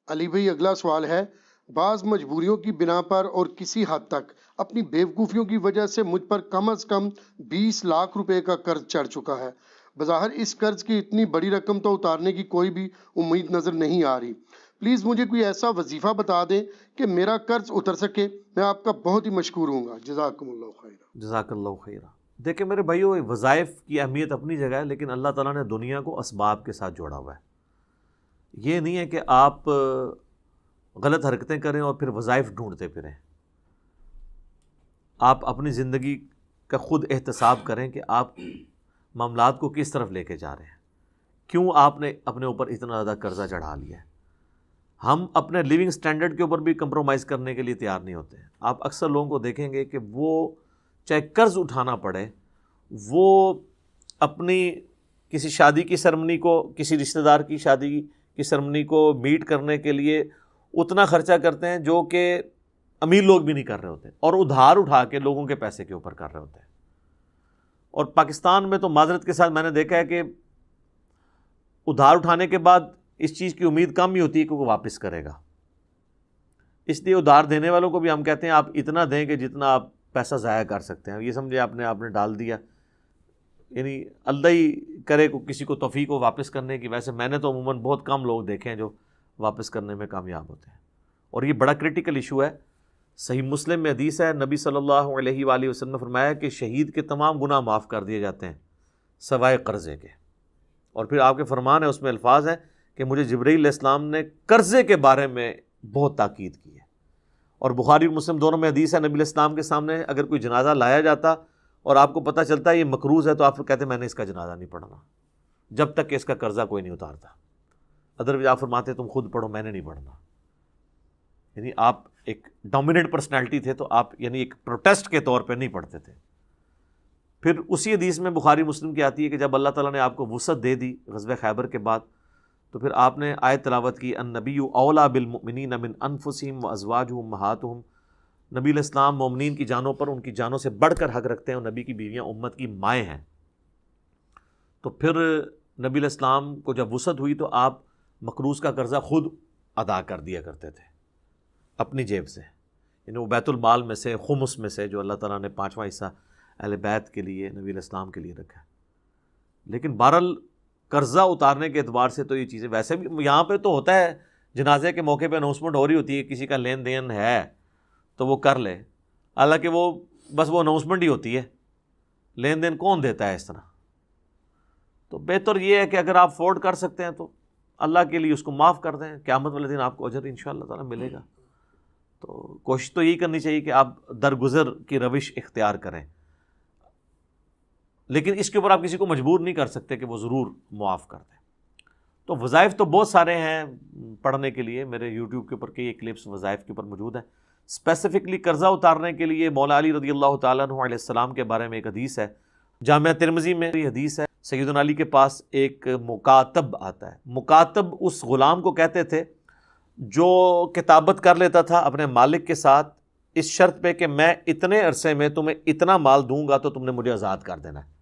علی بھائی اگلا سوال ہے، بعض مجبوریوں کی بنا پر اور کسی حد تک اپنی بیوقوفیوں کی وجہ سے مجھ پر کم از کم 20 لاکھ روپے کا قرض چڑھ چکا ہے۔ بظاہر اس قرض کی اتنی بڑی رقم تو اتارنے کی کوئی بھی امید نظر نہیں آ رہی۔ پلیز مجھے کوئی ایسا وظیفہ بتا دیں کہ میرا قرض اتر سکے، میں آپ کا بہت ہی مشکور ہوں گا، جزاکم اللہ خیر۔ جزاک اللہ خیرہ۔ دیکھیں میرے بھائیو، وظائف کی اہمیت اپنی جگہ ہے، لیکن اللہ تعالیٰ نے دنیا کو اسباب کے ساتھ جوڑا ہوا ہے۔ یہ نہیں ہے کہ آپ غلط حرکتیں کریں اور پھر وظائف ڈھونڈتے پھریں۔ آپ اپنی زندگی کا خود احتساب کریں کہ آپ معاملات کو کس طرف لے کے جا رہے ہیں، کیوں آپ نے اپنے اوپر اتنا زیادہ قرضہ چڑھا لیا ہے۔ ہم اپنے لیونگ سٹینڈرڈ کے اوپر بھی کمپرومائز کرنے کے لیے تیار نہیں ہوتے ہیں۔ آپ اکثر لوگوں کو دیکھیں گے کہ وہ چاہے قرض اٹھانا پڑے، وہ اپنی کسی شادی کی سرمنی کو، کسی رشتہ دار کی شادی کی سرمنی کو میٹ کرنے کے لیے اتنا خرچہ کرتے ہیں جو کہ امیر لوگ بھی نہیں کر رہے ہوتے، اور ادھار اٹھا کے لوگوں کے پیسے کے اوپر کر رہے ہوتے ہیں۔ اور پاکستان میں تو معذرت کے ساتھ میں نے دیکھا ہے کہ ادھار اٹھانے کے بعد اس چیز کی امید کم ہی ہوتی ہے کہ وہ واپس کرے گا۔ اس لیے ادھار دینے والوں کو بھی ہم کہتے ہیں آپ اتنا دیں کہ جتنا آپ پیسہ ضائع کر سکتے ہیں۔ یہ سمجھے آپ نے ڈال دیا، یعنی اللہ ہی کرے کو کسی کو توفیق ہو واپس کرنے کی۔ ویسے میں نے تو عموماً بہت کم لوگ دیکھے ہیں جو واپس کرنے میں کامیاب ہوتے ہیں، اور یہ بڑا کرٹیکل ایشو ہے۔ صحیح مسلم میں حدیث ہے، نبی صلی اللہ علیہ وآلہ وسلم نے فرمایا کہ شہید کے تمام گناہ معاف کر دیے جاتے ہیں سوائے قرضے کے۔ اور پھر آپ کے فرمان ہے، اس میں الفاظ ہیں کہ مجھے جبرائیل علیہ السلام نے قرضے کے بارے میں بہت تاکید کی ہے۔ اور بخاری اور مسلم دونوں میں حدیث ہے، نبی علیہ السلام کے سامنے اگر کوئی جنازہ لایا جاتا اور آپ کو پتہ چلتا ہے یہ مقروض ہے، تو آپ کہتے ہیں میں نے اس کا جنازہ نہیں پڑھنا جب تک کہ اس کا قرضہ کوئی نہیں اتارتا۔ ادروائز آپ فرماتے تم خود پڑھو، میں نے نہیں پڑھنا۔ یعنی آپ ایک ڈومیننٹ پرسنالٹی تھے، تو آپ یعنی ایک پروٹیسٹ کے طور پہ نہیں پڑھتے تھے۔ پھر اسی حدیث میں بخاری مسلم کی آتی ہے کہ جب اللہ تعالیٰ نے آپ کو وسعت دے دی غزوہ خیبر کے بعد، تو پھر آپ نے آیت تلاوت کی، النبی اولیٰ بالمؤمنین من انفسہم وازواجہ امہاتہم۔ نبی علیہ السلام مومنین کی جانوں پر ان کی جانوں سے بڑھ کر حق رکھتے ہیں، اور نبی کی بیویاں امت کی مائیں ہیں۔ تو پھر نبی علیہ السلام کو جب وسعت ہوئی تو آپ مقروض کا قرضہ خود ادا کر دیا کرتے تھے اپنی جیب سے، یعنی وہ بیت المال میں سے، خمس میں سے، جو اللہ تعالیٰ نے 5واں حصہ اہل بیت کے لیے، نبی علیہ السلام کے لیے رکھا ہے۔ لیکن بہرحال قرضہ اتارنے کے اعتبار سے تو یہ چیزیں ویسے بھی یہاں پہ تو ہوتا ہے، جنازے کے موقع پہ اناؤنسمنٹ ہو رہی ہوتی ہے، کسی کا لین دین ہے تو وہ کر لے، حالانکہ وہ بس وہ اناؤنسمنٹ ہی ہوتی ہے، لین دین کون دیتا ہے اس طرح۔ تو بہتر یہ ہے کہ اگر آپ افورڈ کر سکتے ہیں تو اللہ کے لیے اس کو معاف کر دیں، قیامت والے دن آپ کو اجر انشاءاللہ تعالیٰ ملے گا۔ تو کوشش تو یہی کرنی چاہیے کہ آپ درگزر کی روش اختیار کریں، لیکن اس کے اوپر آپ کسی کو مجبور نہیں کر سکتے کہ وہ ضرور معاف کر دیں۔ تو وظائف تو بہت سارے ہیں پڑھنے کے لیے، میرے یوٹیوب کے اوپر کئی کلپس وظائف کے اوپر موجود ہیں۔ اسپیسیفکلی قرضہ اتارنے کے لیے مولا علی رضی اللہ تعالیٰ عنہ علیہ السلام کے بارے میں ایک حدیث ہے، جامعہ ترمذی میں یہ حدیث ہے۔ سیدنا علی کے پاس ایک مکاتب آتا ہے۔ مکاتب اس غلام کو کہتے تھے جو کتابت کر لیتا تھا اپنے مالک کے ساتھ اس شرط پہ کہ میں اتنے عرصے میں تمہیں اتنا مال دوں گا تو تم نے مجھے آزاد کر دینا ہے۔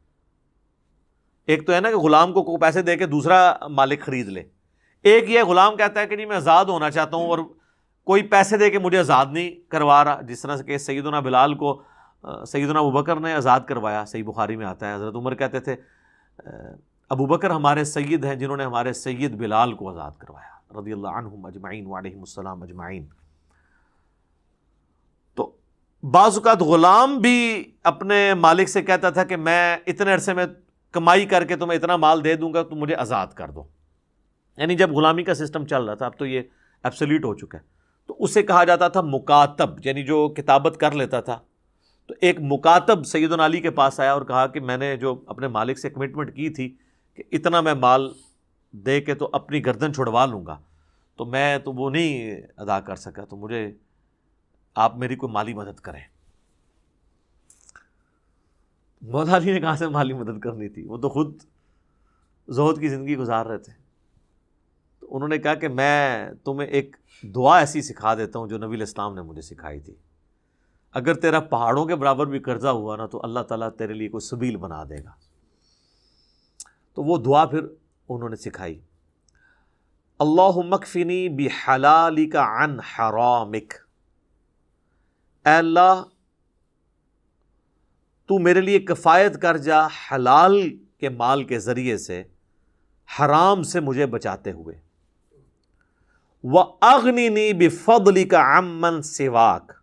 ایک تو ہے نا کہ غلام کو پیسے دے کے دوسرا مالک خرید لے، ایک یہ غلام کہتا ہے کہ نہیں میں آزاد ہونا چاہتا ہوں اور کوئی پیسے دے کے مجھے آزاد نہیں کروا رہا، جس طرح سے کہ سیدنا بلال کو سیدنا ابوبکر نے آزاد کروایا، صحیح بخاری میں آتا ہے۔ حضرت عمر کہتے تھے ابوبکر ہمارے سید ہیں جنہوں نے ہمارے سید بلال کو آزاد کروایا، رضی اللہ عنہم اجمعین وعلیہم السلام اجمعین۔ تو بعض اوقات غلام بھی اپنے مالک سے کہتا تھا کہ میں اتنے عرصے میں کمائی کر کے تمہیں اتنا مال دے دوں گا، تم مجھے آزاد کر دو۔ یعنی جب غلامی کا سسٹم چل رہا تھا، اب تو یہ ایبسلیٹ ہو چکا ہے، تو اسے کہا جاتا تھا مکاتب، یعنی جو کتابت کر لیتا تھا۔ تو ایک مکاتب سیدنا علی کے پاس آیا اور کہا کہ میں نے جو اپنے مالک سے کمٹمنٹ کی تھی کہ اتنا میں مال دے کے تو اپنی گردن چھڑوا لوں گا، تو میں تو وہ نہیں ادا کر سکا، تو مجھے آپ میری کوئی مالی مدد کریں۔ مولا علی نے کہاں سے مالی مدد کرنی تھی، وہ تو خود زہد کی زندگی گزار رہے تھے۔ تو انہوں نے کہا کہ میں تمہیں ایک دعا ایسی سکھا دیتا ہوں جو نبی علیہ السلام نے مجھے سکھائی تھی، اگر تیرا پہاڑوں کے برابر بھی قرضہ ہوا نا تو اللہ تعالیٰ تیرے لیے کوئی سبیل بنا دے گا۔ تو وہ دعا پھر انہوں نے سکھائی، اللہم اکفنی بحلالک عن حرامک، اے اللہ تو میرے لیے کفایت کر جا حلال کے مال کے ذریعے سے حرام سے مجھے بچاتے ہوئے، وَأَغْنِنِي بِفَضْلِكَ عَمَّنْ سِوَاكَ،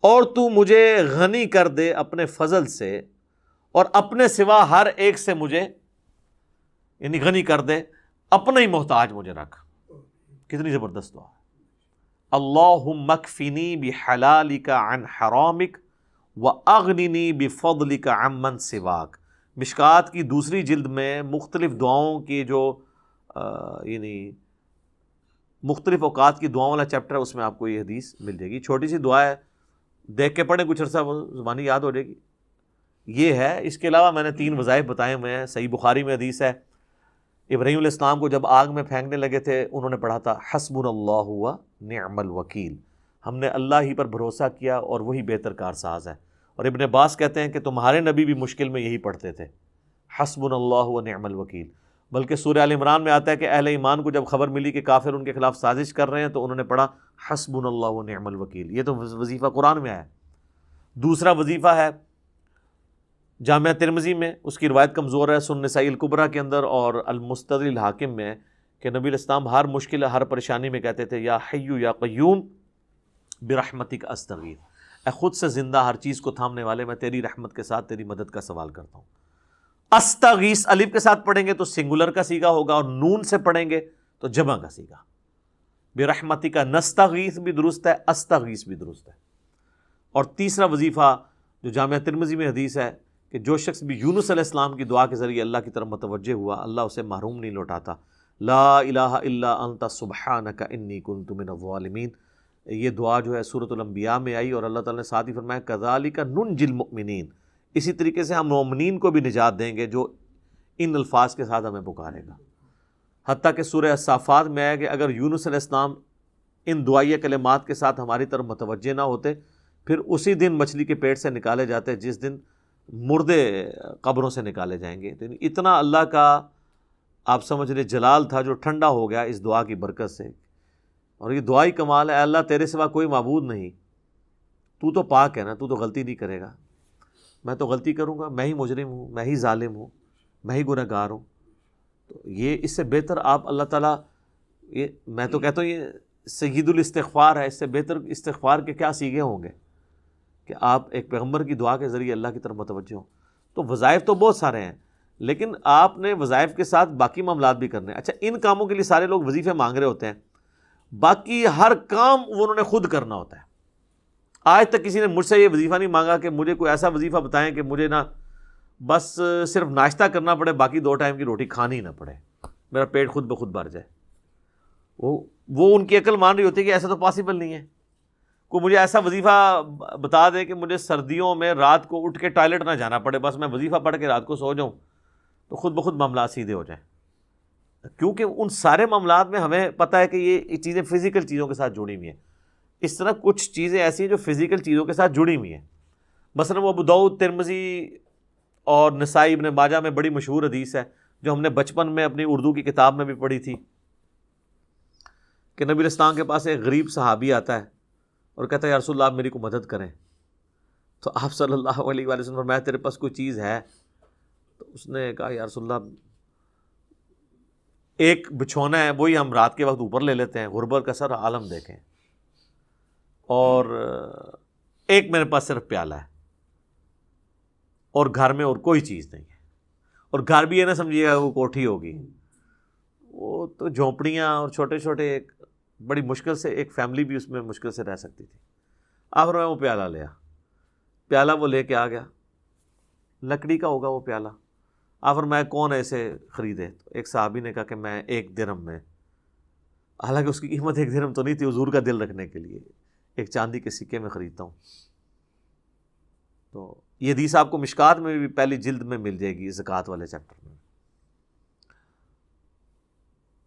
اور تو مجھے غنی کر دے اپنے فضل سے اور اپنے سوا ہر ایک سے مجھے یعنی غنی کر دے، اپنا ہی محتاج مجھے رکھ۔ کتنی زبردست دعا ہے، اللہم اکفنی بحلالک عن حرامک وَأَغْنِنِي بِفَضْلِكَ عَمَّنْ سِوَاكَ۔ مشکات کی دوسری جلد میں مختلف دعاؤں کی جو یعنی مختلف اوقات کی دعاؤں والا چیپٹر ہے، اس میں آپ کو یہ حدیث مل جائے گی۔ چھوٹی سی دعا ہے، دیکھ کے پڑھیں کچھ عرصہ وہ زبانی یاد ہو جائے گی۔ یہ ہے، اس کے علاوہ میں نے 3 وظائف بتائے ہوئے ہیں۔ صحیح بخاری میں حدیث ہے، ابراہیم علیہ السلام کو جب آگ میں پھینکنے لگے تھے، انہوں نے پڑھا تھا حسبنا اللہ و نعم الوکیل، ہم نے اللہ ہی پر بھروسہ کیا اور وہی بہتر کارساز ہے۔ اور ابن عباس کہتے ہیں کہ تمہارے نبی بھی مشکل میں یہی پڑھتے تھے، حسبنا اللہ و نعم الوکیل۔ بلکہ سورہ آل عمران میں آتا ہے کہ اہل ایمان کو جب خبر ملی کہ کافر ان کے خلاف سازش کر رہے ہیں تو انہوں نے پڑھا حسبنا اللہ و نعم الوکیل۔ یہ تو وظیفہ قرآن میں آیا ہے۔ دوسرا وظیفہ ہے جامعہ ترمذی میں، اس کی روایت کمزور ہے، سنن نسائی الکبریٰ کے اندر اور المستدرک الحاکم میں، کہ نبی علیہ السلام ہر مشکل ہر پریشانی میں کہتے تھے یا حی یا قیوم برحمتک استغیث، اے خود سے زندہ ہر چیز کو تھامنے والے، میں تیری رحمت کے ساتھ تیری مدد کا سوال کرتا ہوں۔ استغیث الف کے ساتھ پڑھیں گے تو سنگولر کا صیغہ ہوگا، اور نون سے پڑھیں گے تو جمع کا صیغہ۔ برحمتک نستغیث بھی درست ہے، استغیث بھی درست ہے۔ اور تیسرا وظیفہ جو جامعہ ترمذی میں حدیث ہے کہ جو شخص بھی یونس علیہ السلام کی دعا کے ذریعے اللہ کی طرف متوجہ ہوا، اللہ اسے محروم نہیں لوٹاتا۔ لا الہ الا انت سبحانک انی کنت من الظالمین، یہ دعا جو ہے سورۃ الانبیاء میں آئی، اور اللہ تعالیٰ نے ساتھ ہی فرمایا کذالک ننجی المؤمنین، اسی طریقے سے ہم مومنین کو بھی نجات دیں گے جو ان الفاظ کے ساتھ ہمیں پکارے گا۔ حتیٰ کہ سورہ الصافات میں آیا کہ اگر یونس علیہ السلام ان دعائیہ کلمات کے ساتھ ہماری طرف متوجہ نہ ہوتے، پھر اسی دن مچھلی کے پیٹ سے نکالے جاتے جس دن مردے قبروں سے نکالے جائیں گے۔ تو اتنا اللہ کا آپ سمجھ لیں جلال تھا جو ٹھنڈا ہو گیا اس دعا کی برکت سے۔ اور یہ دعائی کمال ہے، اے اللہ تیرے سوا کوئی معبود نہیں، تو تو پاک ہے نا، تو تو غلطی نہیں کرے گا، میں تو غلطی کروں گا، میں ہی مجرم ہوں، میں ہی ظالم ہوں، میں ہی گنہگار گار ہوں۔ تو یہ اس سے بہتر آپ اللہ تعالیٰ، یہ میں تو کہتا ہوں یہ سید الاستغفار ہے، اس سے بہتر استغفار کے کیا سیغے ہوں گے کہ آپ ایک پیغمبر کی دعا کے ذریعے اللہ کی طرف متوجہ ہوں۔ تو وظائف تو بہت سارے ہیں، لیکن آپ نے وظائف کے ساتھ باقی معاملات بھی کرنے ہیں۔ اچھا، ان کاموں کے لیے سارے لوگ وظیفے مانگ رہے ہوتے ہیں، باقی ہر کام وہ انہوں نے خود کرنا ہوتا ہے۔ آج تک کسی نے مجھ سے یہ وظیفہ نہیں مانگا کہ مجھے کوئی ایسا وظیفہ بتائیں کہ مجھے نا بس صرف ناشتہ کرنا پڑے، باقی 2 ٹائم کی روٹی کھانی نہ پڑے، میرا پیٹ خود بخود بھر جائے۔ وہ ان کی عقل مان رہی ہوتی ہے کہ ایسا تو پاسبل نہیں ہے۔ کوئی مجھے ایسا وظیفہ بتا دے کہ مجھے سردیوں میں رات کو اٹھ کے ٹوائلٹ نہ جانا پڑے، بس میں وظیفہ پڑھ کے رات کو سو جاؤں، تو خود بخود معاملات سیدھے ہو جائیں۔ کیونکہ ان سارے معاملات میں ہمیں پتہ ہے کہ یہ چیزیں فزیکل چیزوں کے ساتھ جڑی ہوئی ہیں۔ اس طرح کچھ چیزیں ایسی ہیں جو فزیکل چیزوں کے ساتھ جڑی ہوئی ہیں۔ مثلا وہ ابو داؤد، ترمذی اور نسائی، ابن ماجہ میں بڑی مشہور حدیث ہے جو ہم نے بچپن میں اپنی اردو کی کتاب میں بھی پڑھی تھی کہ نبی علیہ السلام کے پاس ایک غریب صحابی آتا ہے اور کہتا ہے یا رسول اللہ آپ میری کو مدد کریں۔ تو آپ صلی اللہ علیہ وآلہ وسلم فرمایا تیرے پاس کوئی چیز ہے؟ تو اس نے کہا یا رسول اللہ ایک بچھونا ہے، وہی ہم رات کے وقت اوپر لے لیتے ہیں، غربت کا سر عالم دیکھیں، اور ایک میرے پاس صرف پیالہ ہے، اور گھر میں اور کوئی چیز نہیں ہے، اور گھر بھی یہ نہ سمجھیے گا وہ کوٹھی ہوگی، وہ تو جھونپڑیاں اور چھوٹے چھوٹے، ایک بڑی مشکل سے ایک فیملی بھی اس میں مشکل سے رہ سکتی تھی۔ آخر میں وہ پیالہ لیا، پیالہ وہ لے کے آ گیا، لکڑی کا ہوگا وہ پیالہ۔ آخر میں کون ایسے خریدے؟ تو ایک صحابی نے کہا کہ میں 1 درہم میں، حالانکہ اس کی قیمت 1 درہم تو نہیں تھی، حضور کا دل رکھنے کے لیے 1 چاندی کے سکے میں خریدتا ہوں۔ تو یہ حدیث آپ کو مشکات میں بھی پہلی جلد میں مل جائے گی، زکوٰۃ والے چیپٹر میں۔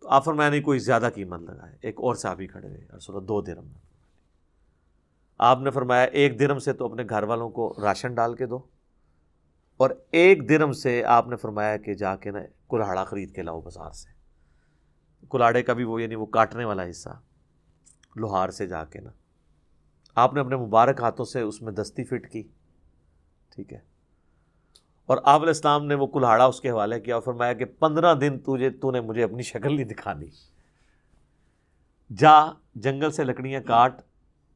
تو آپ فرمایا نہیں کوئی زیادہ قیمت لگائے۔ ایک اور صحابی کھڑے ہوئے، رسول اللہ 2 درہم میں۔ آپ نے فرمایا 1 درہم سے تو اپنے گھر والوں کو راشن ڈال کے دو، اور 1 درہم سے آپ نے فرمایا کہ جا کے نا کلہاڑا خرید کے لاؤ بازار سے۔ کلاڑے کا بھی وہ یعنی وہ کاٹنے والا حصہ لوہار سے جا کے نا آپ نے اپنے مبارک ہاتھوں سے اس میں دستی فٹ کی، ٹھیک ہے، اور آپ علیہ السلام نے وہ کلاڑا اس کے حوالے کیا اور فرمایا کہ 15 دن تو نے مجھے اپنی شکل نہیں دکھانی، جا جنگل سے لکڑیاں کاٹ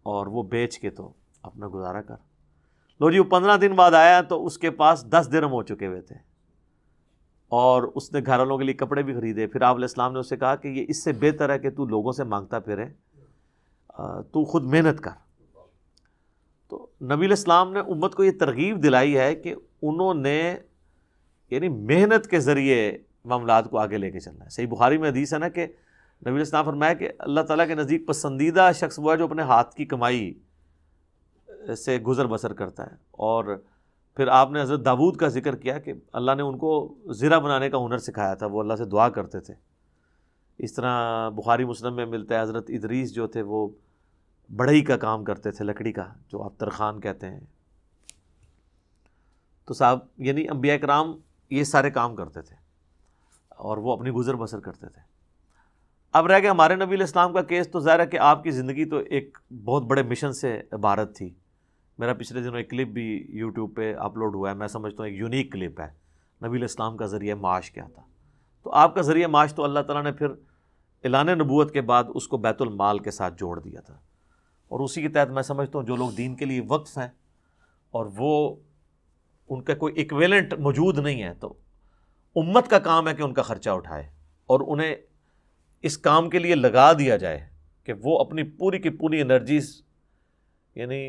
اور وہ بیچ کے تو اپنا گزارا کر۔ لو جی وہ 15 دن بعد آیا تو اس کے پاس 10 درہم ہو چکے ہوئے تھے اور اس نے گھر والوں کے لیے کپڑے بھی خریدے۔ پھر آپ علیہ السلام نے اسے کہا کہ یہ اس سے بہتر ہے کہ تو لوگوں سے مانگتا پھرے، تو خود محنت کر۔ تو نبی علیہ السلام نے امت کو یہ ترغیب دلائی ہے کہ انہوں نے یعنی محنت کے ذریعے معاملات کو آگے لے کے چلنا ہے۔ صحیح بخاری میں حدیث ہے نا کہ نبی علیہ السلام فرمایا کہ اللہ تعالیٰ کے نزدیک پسندیدہ شخص وہ ہے جو اپنے ہاتھ کی کمائی سے گزر بسر کرتا ہے۔ اور پھر آپ نے حضرت داؤد کا ذکر کیا کہ اللہ نے ان کو زرہ بنانے کا ہنر سکھایا تھا، وہ اللہ سے دعا کرتے تھے۔ اس طرح بخاری مسلم میں ملتا ہے حضرت ادریس جو تھے وہ بڑھئی کا کام کرتے تھے، لکڑی کا، جو آپ ترخان کہتے ہیں۔ تو صاحب یعنی انبیاء کرام یہ سارے کام کرتے تھے اور وہ اپنی گزر بسر کرتے تھے۔ اب رہ گیا ہمارے نبی علیہ السلام کا کیس، تو ظاہر ہے کہ آپ کی زندگی تو ایک بہت بڑے مشن سے عبارت تھی۔ میرا پچھلے دنوں ایک کلپ بھی یوٹیوب پہ اپلوڈ ہوا ہے، میں سمجھتا ہوں ایک یونیک کلپ ہے، نبی علیہ السلام کا ذریعہ معاش کیا تھا۔ تو آپ کا ذریعہ معاش تو اللہ تعالیٰ نے پھر اعلان نبوت کے بعد اس کو بیت المال کے ساتھ جوڑ دیا تھا، اور اسی کے تحت میں سمجھتا ہوں جو لوگ دین کے لیے وقف ہیں اور وہ ان کا کوئی ایکویلنٹ موجود نہیں ہے، تو امت کا کام ہے کہ ان کا خرچہ اٹھائے اور انہیں اس کام کے لیے لگا دیا جائے کہ وہ اپنی پوری کی پوری انرجیز یعنی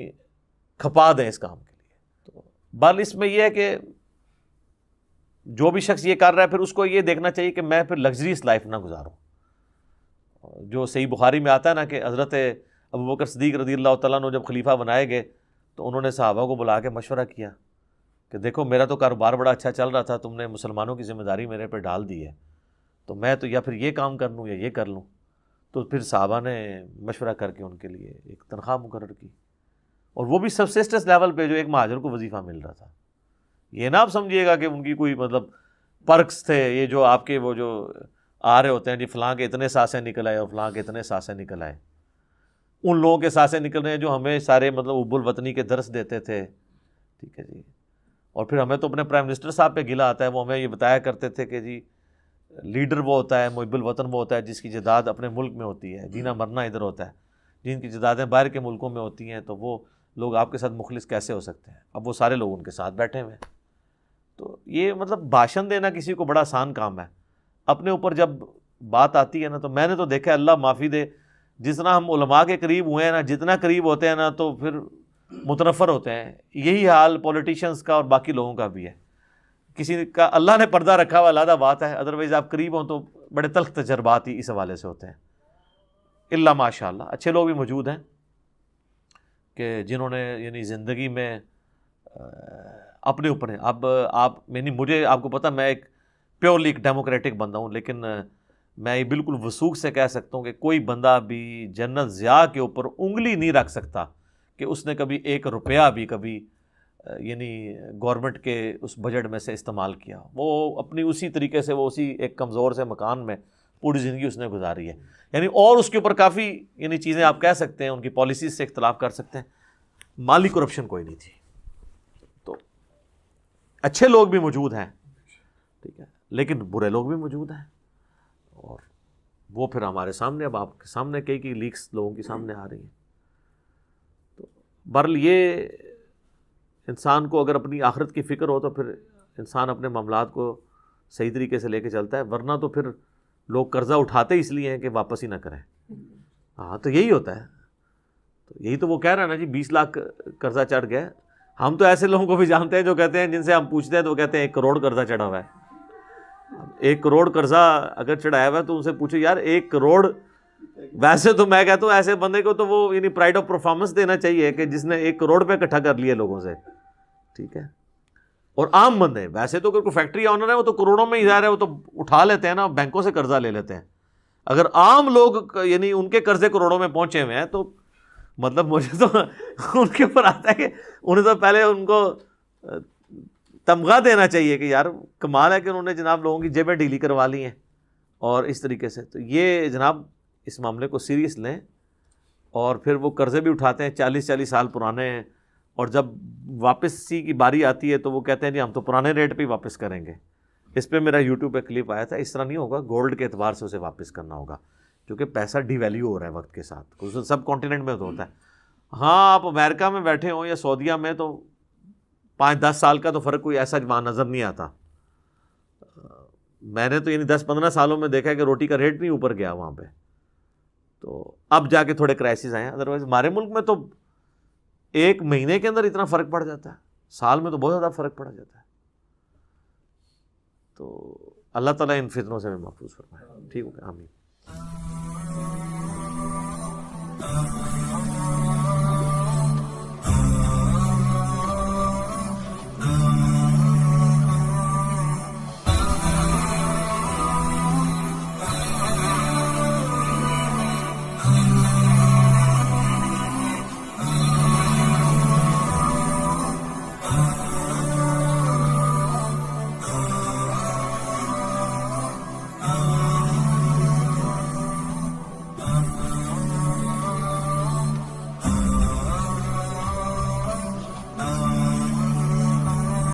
کھپا دیں اس کام کے لیے۔ تو بال اس میں یہ ہے کہ جو بھی شخص یہ کر رہا ہے پھر اس کو یہ دیکھنا چاہیے کہ میں پھر لگژریس لائف نہ گزاروں۔ جو صحیح بخاری میں آتا ہے نا کہ حضرت ابوبکر صدیق رضی اللہ تعالیٰ عنہ جب خلیفہ بنائے گئے تو انہوں نے صحابہ کو بلا کے مشورہ کیا کہ دیکھو میرا تو کاروبار بڑا اچھا چل رہا تھا، تم نے مسلمانوں کی ذمہ داری میرے پہ ڈال دی ہے، تو میں تو یا پھر یہ کام کر لوں یا یہ کر لوں۔ تو پھر صحابہ نے مشورہ کر کے ان کے لیے ایک تنخواہ مقرر کی، اور وہ بھی سبسسٹنس لیول پہ جو ایک مہاجر کو وظیفہ مل رہا تھا۔ یہ نہ آپ سمجھیے گا کہ ان کی کوئی مطلب پرکس تھے، یہ جو آپ کے وہ جو آ رہے ہوتے ہیں جی فلاں کے اتنے سانسیں نکل آئے اور فلاں کے اتنے سانسیں نکل آئے، ان لوگوں کے سانسیں نکل رہے ہیں جو ہمیں سارے مطلب اب الوطنی کے درس دیتے تھے، ٹھیک ہے جی۔ اور پھر ہمیں تو اپنے پرائم منسٹر صاحب پہ گلہ آتا ہے، وہ ہمیں یہ بتایا کرتے تھے کہ جی لیڈر وہ ہوتا ہے، محب الوطن وہ ہوتا ہے جس کی جداد اپنے ملک میں ہوتی ہے، جینا مرنا ادھر ہوتا ہے، جن کی جدادیں باہر کے ملکوں میں ہوتی ہیں تو وہ لوگ آپ کے ساتھ مخلص کیسے ہو سکتے ہیں؟ اب وہ سارے لوگ ان کے ساتھ بیٹھے ہوئے ہیں۔ تو یہ مطلب بھاشن دینا کسی کو بڑا آسان کام ہے، اپنے اوپر جب بات آتی ہے نا تو میں نے تو دیکھا ہے، اللہ معافی دے، جتنا ہم علماء کے قریب ہوئے ہیں نا، جتنا قریب ہوتے ہیں نا تو پھر متنفر ہوتے ہیں۔ یہی حال پولیٹیشینز کا اور باقی لوگوں کا بھی ہے۔ کسی کا اللہ نے پردہ رکھا ہوا علیحدہ بات ہے، ادروائز آپ قریب ہوں تو بڑے تلخ تجربات ہی اس حوالے سے ہوتے ہیں۔ اللہ ماشاء اللہ اچھے لوگ بھی موجود ہیں کہ جنہوں نے یعنی زندگی میں اپنے اوپر ہیں۔ اب آپ یعنی مجھے آپ کو پتہ میں ایک پیورلی ایک ڈیموکریٹک بندہ ہوں، لیکن میں یہ بالکل وثوق سے کہہ سکتا ہوں کہ کوئی بندہ بھی جنرل ضیاء کے اوپر انگلی نہیں رکھ سکتا کہ اس نے کبھی 1 روپیہ بھی کبھی یعنی گورنمنٹ کے اس بجٹ میں سے استعمال کیا۔ وہ اپنی اسی طریقے سے وہ اسی ایک کمزور سے مکان میں پوری زندگی اس نے گزاری ہے، یعنی اور اس کے اوپر کافی یعنی چیزیں آپ کہہ سکتے ہیں، ان کی پالیسیز سے اختلاف کر سکتے ہیں، مالی کرپشن کوئی نہیں تھی۔ تو اچھے لوگ بھی موجود ہیں، ٹھیک ہے، لیکن برے لوگ بھی موجود ہیں، اور وہ پھر ہمارے سامنے اب آپ کے سامنے کئی لیکس لوگوں کے سامنے آ رہی ہیں۔ تو بہرحال یہ انسان کو اگر اپنی آخرت کی فکر ہو تو پھر انسان اپنے معاملات کو صحیح طریقے سے لے کے چلتا ہے، ورنہ تو پھر لوگ قرضہ اٹھاتے اس لیے ہیں کہ واپس ہی نہ کریں۔ ہاں تو یہی ہوتا ہے، تو یہی تو وہ کہہ رہا ہے نا جی 20 لاکھ قرضہ چڑھ گیا۔ ہم تو ایسے لوگوں کو بھی جانتے ہیں جو کہتے ہیں، جن سے ہم پوچھتے ہیں تو وہ کہتے ہیں 1 کروڑ قرضہ چڑھا ہوا ہے۔ 1 کروڑ قرضہ اگر چڑھایا ہوا ہے تو ان سے پوچھو یار 1 کروڑ، ویسے تو میں کہتا ہوں ایسے بندے کو تو وہ یعنی پرائڈ آف پرفارمنس دینا چاہیے کہ جس نے 1 کروڑ پہ اکٹھا کر لیے لوگوں سے، ٹھیک ہے۔ اور عام بندے ویسے تو کوئی فیکٹری آنر ہے وہ تو کروڑوں میں ہی ظاہر ہے، وہ تو اٹھا لیتے ہیں نا، بینکوں سے قرضہ لے لیتے ہیں۔ اگر عام لوگ یعنی ان کے قرضے کروڑوں میں پہنچے ہوئے ہیں تو مطلب مجھے تو ان کے اوپر آتا ہے کہ انہیں تو پہلے ان کو تمغہ دینا چاہیے کہ یار کمال ہے کہ انہوں نے جناب لوگوں کی جیبیں ڈھیلی کروا لی ہیں، اور اس طریقے سے تو یہ جناب اس معاملے کو سیریس لیں. اور پھر وہ قرضے بھی اٹھاتے ہیں 40 سال پرانے ہیں, اور جب واپسی کی باری آتی ہے تو وہ کہتے ہیں جی ہم تو پرانے ریٹ پہ ہی واپس کریں گے. اس پہ میرا یوٹیوب پہ کلپ آیا تھا. اس طرح نہیں ہوگا, گولڈ کے اعتبار سے اسے واپس کرنا ہوگا, کیونکہ پیسہ ڈی ویلیو ہو رہا ہے وقت کے ساتھ. سب کانٹیننٹ میں تو ہوتا ہے. ہاں آپ امریکہ میں بیٹھے ہوں یا سعودیہ میں تو 5-10 سال کا تو فرق کوئی ایسا وہاں نظر نہیں آتا. میں نے تو یعنی 10-15 سالوں میں دیکھا ہے کہ روٹی کا ریٹ نہیں اوپر گیا وہاں پہ. تو اب جا کے تھوڑے کرائسس آئے ہیں, ادروائز ہمارے ملک میں تو 1 مہینے کے اندر اتنا فرق پڑ جاتا ہے, سال میں تو بہت زیادہ فرق پڑ جاتا ہے. تو اللہ تعالیٰ ان فتنوں سے بھی محفوظ فرمائے. ٹھیک ہے, آمین.